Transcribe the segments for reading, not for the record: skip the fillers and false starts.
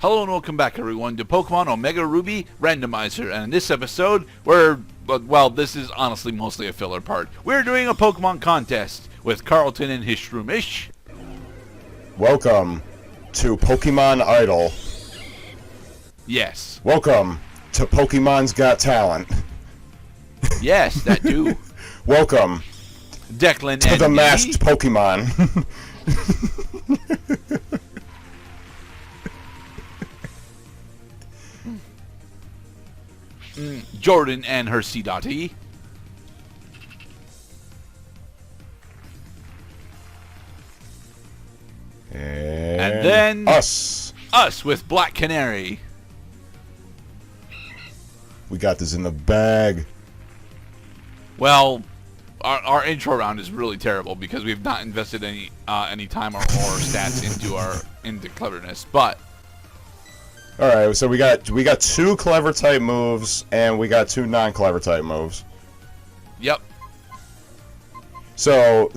Hello and welcome back, everyone, to Pokemon Omega Ruby Randomizer. And in this episode, well, this is honestly mostly a filler part. We're doing a Pokemon contest with Carlton and his Shroomish. Welcome to Pokemon Idol. Yes. Welcome to Pokemon's Got Talent. Yes, that too. Welcome Declan to and the me. masked Pokemon. Jordan and her C.E. And then us. Us with Black Canary. We got this in the bag. Well, our intro round is really terrible because we've not invested any time or stats into cleverness. But All right, so we got two clever type moves and we got two non-clever type moves. yep. So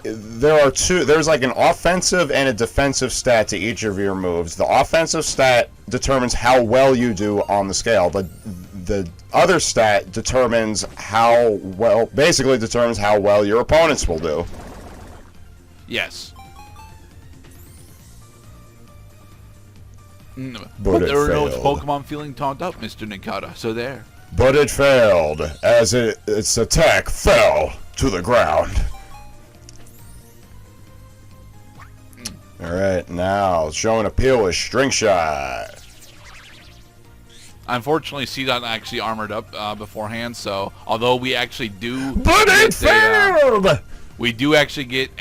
there's like an offensive and a defensive stat to each of your moves. The offensive stat determines how well you do on the scale. The other stat determines how well your opponents will do. Yes. But But it there are no failed. Pokemon feeling taunt up, Mr. Nikata. So there. But it failed, as its attack fell to the ground. Alright, now showing appeal with String Shot. Unfortunately, C.E actually armored up beforehand, so although we actually do, But it failed! we do actually get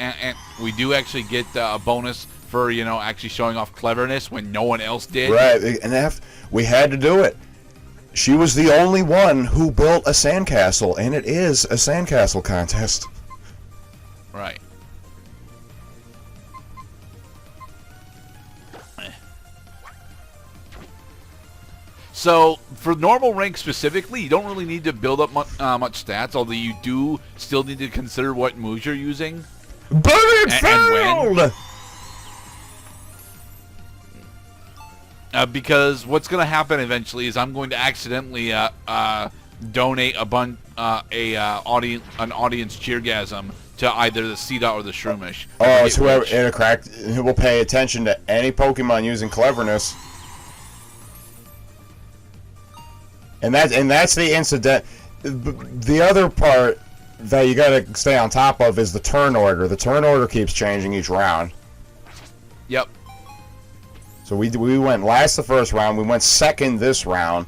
a bonus for actually showing off cleverness when no one else did. Right, and we had to do it. She was the only one who built a sandcastle, and it is a sandcastle contest. Right. So, for normal rank specifically, you don't really need to build up much stats, although you do still need to consider what moves you're using. But it And when. failed! Because what's going to happen eventually is I'm going to accidentally donate an audience cheergasm to either the C.E or the Shroomish. Oh, it's whoever who will pay attention to any Pokemon using cleverness. And that's the incident. The other part that you gotta stay on top of is the turn order. The turn order keeps changing each round. Yep. So we went last the first round. We went second this round.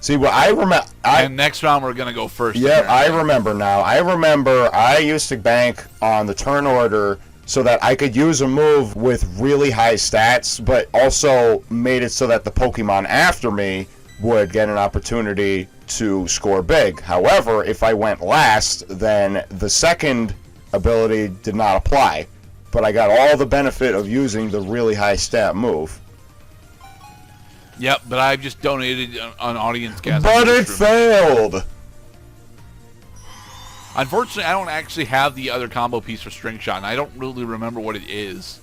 See, what I remember. And next round we're gonna go first. Yeah, again. I remember now. I used to bank on the turn order so that I could use a move with really high stats, but also made it so that the Pokemon after me would get an opportunity to score big. However, if I went last, then the second ability did not apply. But I got all the benefit of using the really high stat move. Yep, but I've just donated an audience gas. But it failed! Unfortunately, I don't actually have the other combo piece for String Shot, and I don't really remember what it is.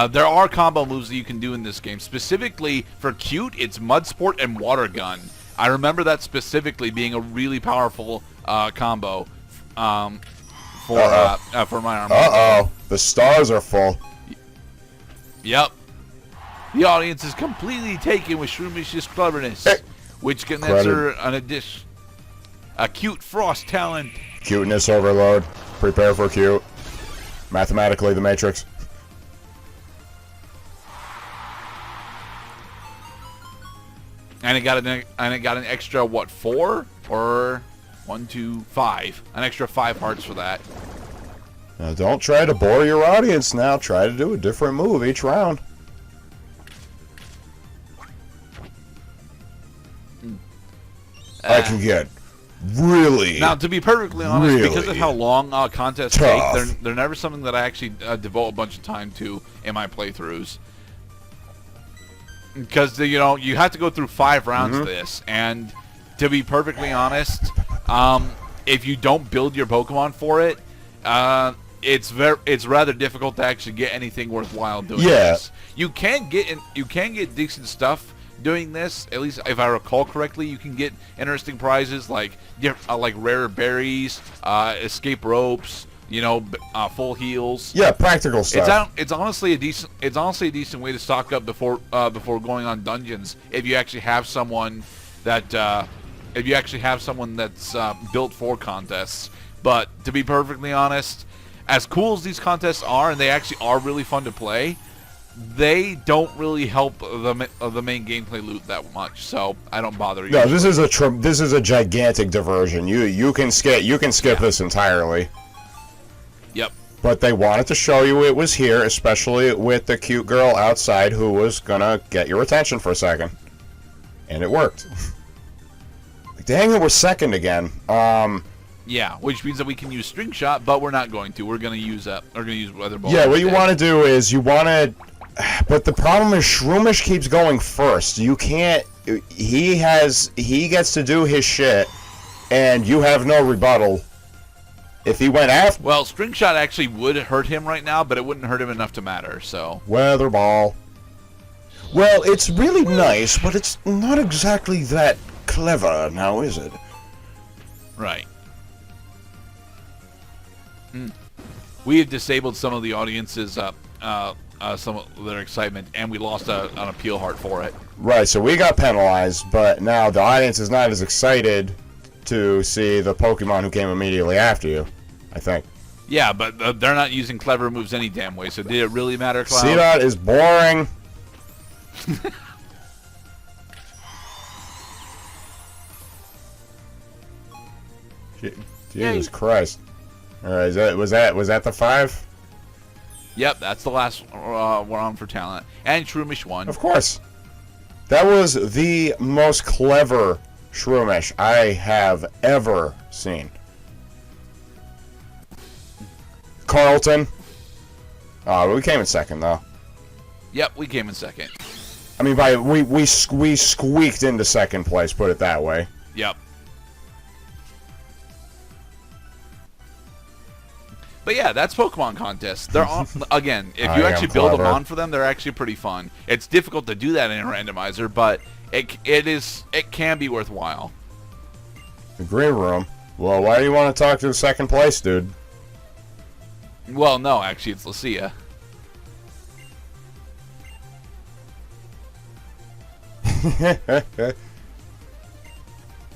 There are combo moves that you can do in this game. Specifically, for Cute, it's Mud Sport and Water Gun. I remember that specifically being a really powerful combo for my armor. Uh-oh. The stars are full. Yep. The audience is completely taken with Shroomish's cleverness, which can answer a Cute Frost talent. Cuteness overload. Prepare for cute. Mathematically, the Matrix. And it got an extra 4 or 1, 2, 5. An extra 5 hearts for that. Now, don't try to bore your audience now. Try to do a different move each round. I can get really. Now, to be perfectly honest, really because of how long contests tough. take, they're never something that I actually devote a bunch of time to in my playthroughs. Because you have to go through 5 rounds of this, and to be perfectly honest, if you don't build your Pokemon for it, it's rather difficult to actually get anything worthwhile doing Yeah. this. You can get decent stuff doing this. At least if I recall correctly, you can get interesting prizes like rare berries, escape ropes, full heals. Yeah, practical stuff. It's honestly a decent way to stock up before going on dungeons if you actually have someone that's built for contests. But to be perfectly honest, as cool as these contests are, and they actually are really fun to play, they don't really help the main gameplay loop that much. So I don't bother. No, this is a gigantic diversion. You can skip this entirely. Yep. But they wanted to show you it was here, especially with the cute girl outside who was gonna get your attention for a second, and it worked. Dang it, we're second again. Yeah, which means that we can use string shot, but we're not going to. We're gonna use weather ball. Yeah, what you want to do is but the problem is Shroomish keeps going first. You can't. He gets to do his shit, and you have no rebuttal. If he went after... Well, string shot actually would hurt him right now, but it wouldn't hurt him enough to matter, so... Weather ball. Well, it's really nice, but it's not exactly that clever now, is it? Right. We have disabled some of the audience's, some of their excitement, and we lost an appeal heart for it. Right, so we got penalized, but now the audience is not as excited to see the Pokemon who came immediately after you, I think. Yeah, but they're not using clever moves any damn way, so did it really matter, Cloud? Gerdat is boring. Jesus Christ. Alright, was that the 5? Yep, that's the last round for talent. And Shroomish won. Of course. That was the most clever Shroomish I have ever seen. Carlton. We came in second, though. Yep, we came in second. I mean, we squeaked into second place, put it that way. Yep. But yeah, that's Pokemon contests. They're on, again, if you actually build them on for them, they're actually pretty fun. It's difficult to do that in a randomizer, but it can be worthwhile. The green room. Well, why do you want to talk to the second place, dude? Well, no, actually, it's Lucia.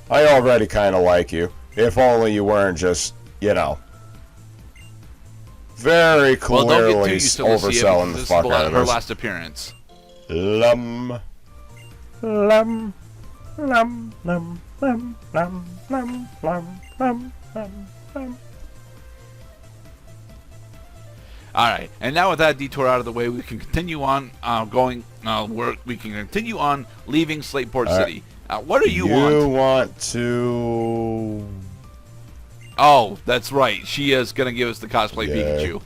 I already kind of like you. If only you weren't just, very clearly well, don't get too used to overselling the fuck out of her this. last appearance. Lum. Lum. Lum. Lum. Lum. Lum. Lum. Lum. Lum. Lum. All right, and now with that detour out of the way, we can continue on we can continue on leaving Slateport City. What do you want? You want to... Oh, that's right. She is going to give us the cosplay Pikachu.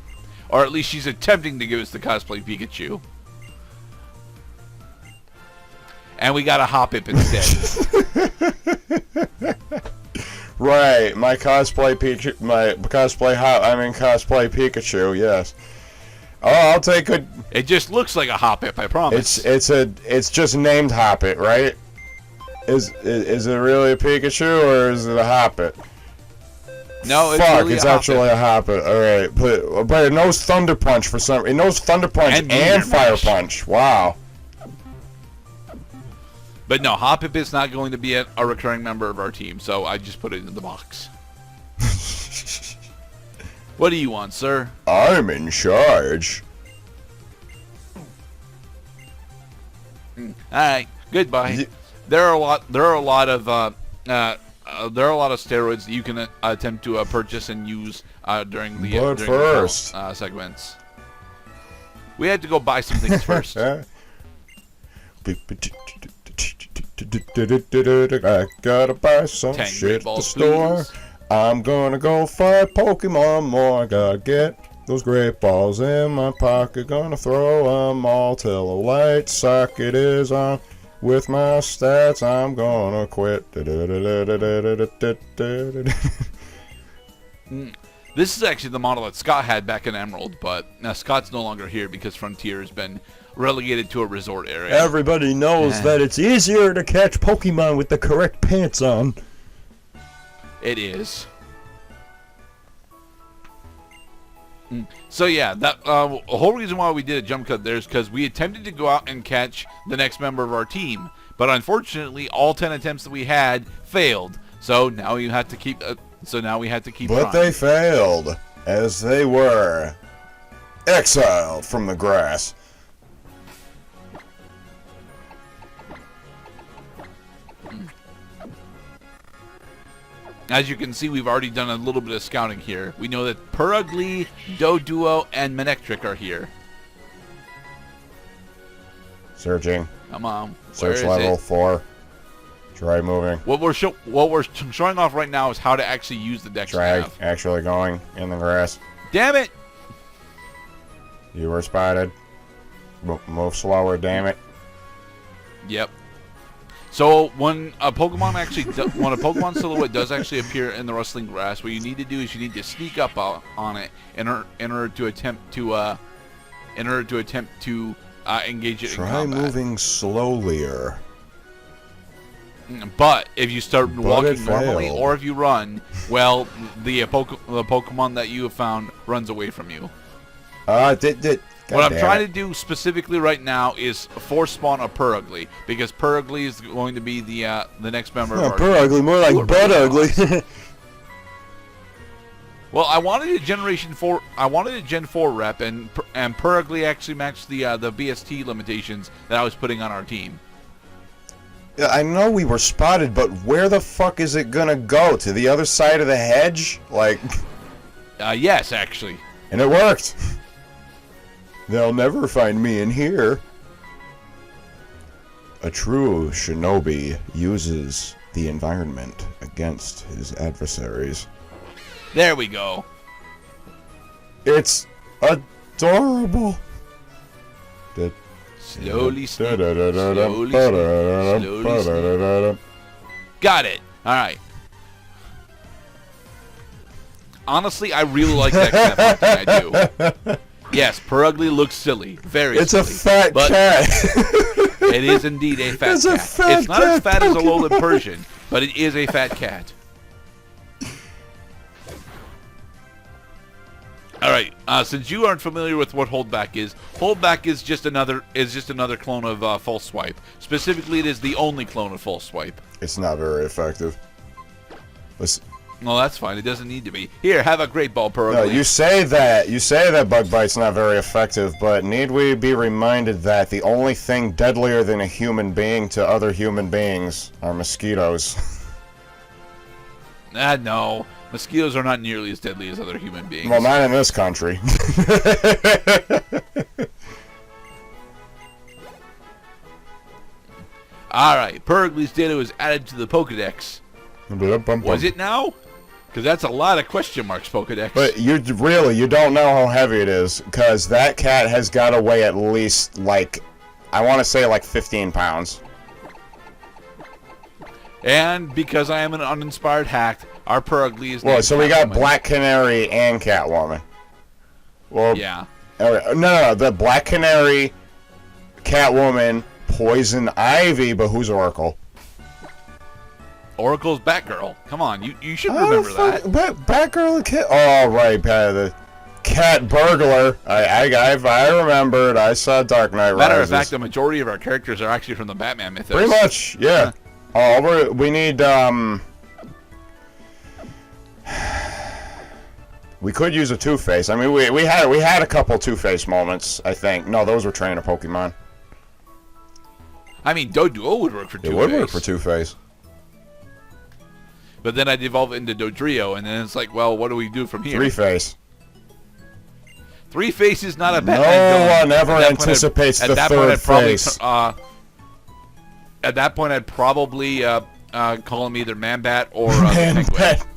Or at least she's attempting to give us the cosplay Pikachu. And we got a Hoppip instead. Right, my cosplay Pikachu, yes. Oh, I'll take a... It just looks like a Hoppip, I promise. It's just named Hoppip, right? Is it really a Pikachu or is it a Hoppip? No, it's Fuck, really it's a actually a Hoppip. Alright, but it knows Thunder Punch for some... It knows Thunder Punch and Fire Punch. Wow. But no, Hoppip is not going to be a recurring member of our team, so I just put it in the box. What do you want, sir? I'm in charge. All right, goodbye. There are a lot of steroids that you can attempt to purchase and use during the segments. We had to go buy some things first. I gotta buy some shit at the store. Please. I'm gonna go fight Pokemon more. I gotta get those great balls in my pocket. Gonna throw them all till a light socket is on. With my stats, I'm gonna quit. This is actually the model that Scott had back in Emerald, but now Scott's no longer here because Frontier has been relegated to a resort area. Everybody knows that it's easier to catch Pokemon with the correct pants on. It is. So yeah, that the whole reason why we did a jump cut there is because we attempted to go out and catch the next member of our team, but unfortunately, all 10 attempts that we had failed. So now you have to keep. We had to keep. But trying. they failed, as they were exiled from the grass. As you can see, we've already done a little bit of scouting here. We know that Purugly, Doduo, and Manectric are here. Searching. Come on. Search level 4. Try moving. What we're showing off right now is how to actually use the Dex Drag nav. actually going in the grass. Damn it! You were spotted. Move slower, damn it. Yep. So when a Pokemon when a Pokemon silhouette does actually appear in the rustling grass, what you need to do is you need to sneak up on it in order to attempt to engage it in Try combat. moving slowlier. But if you start walking normally, failed. or if you run, well, the Pokemon that you have found runs away from you. What I'm trying to do specifically right now is force spawn a Purugly, because Purugly is going to be the next member of our team. Purugly, more like Ooh, butt ugly. Well, I wanted a Generation 4. I wanted a Gen 4 rep, and Purugly actually matched the BST limitations that I was putting on our team. Yeah, I know we were spotted, but where the fuck is it gonna go? To the other side of the hedge? Like... Yes, actually. And it worked! They'll never find me in here. A true shinobi uses the environment against his adversaries. There we go. It's adorable. Slowly sneak. Slowly sneak. Got it. All right. Honestly, I really like that cat thing I do. Yes, Purugly looks silly. Very It's silly. a fat but cat. It is indeed a fat It's cat. a fat It's not as cat fat as a Pokemon. Alolan Persian, but it is a fat cat. All right. Since you aren't familiar with what holdback is just another clone of False Swipe. Specifically, it is the only clone of False Swipe. It's not very effective. No, that's fine. It doesn't need to be. Here, have a great ball, Purugly. No, you say that Bug Bite's not very effective, but need we be reminded that the only thing deadlier than a human being to other human beings are mosquitoes? No. Mosquitoes are not nearly as deadly as other human beings. Well, not in this country. Alright, Purugly's data was added to the Pokedex. Was it now? Because that's a lot of question marks, Pokedex. But you don't know how heavy it is, because that cat has got to weigh at least, like, I want to say like 15 pounds. And because I am an uninspired hack, our Purugly is... Well, so we got Catwoman. Black Canary and Catwoman. Well, Yeah. No, the Black Canary, Catwoman, Poison Ivy, but who's Oracle? Oracle's Batgirl. Come on, you should remember that. Batgirl and Cat. Oh, right, the Cat Burglar. I remembered. I saw Dark Knight Rises. Matter of fact, the majority of our characters are actually from the Batman mythos. Pretty much, yeah. We need, we could use a Two-Face. I mean, we had a couple Two-Face moments, I think. No, those were trainer Pokemon. I mean, Doduo would work for Two-Face. It would work for Two-Face. But then I'd evolve it into Dodrio, and then it's like, well, what do we do from here? Three-Face. Three-Face is not a No Batman villain. one ever anticipates the third face. At that point, I'd probably call him either Man-Bat or the Penguin. Man-Bat.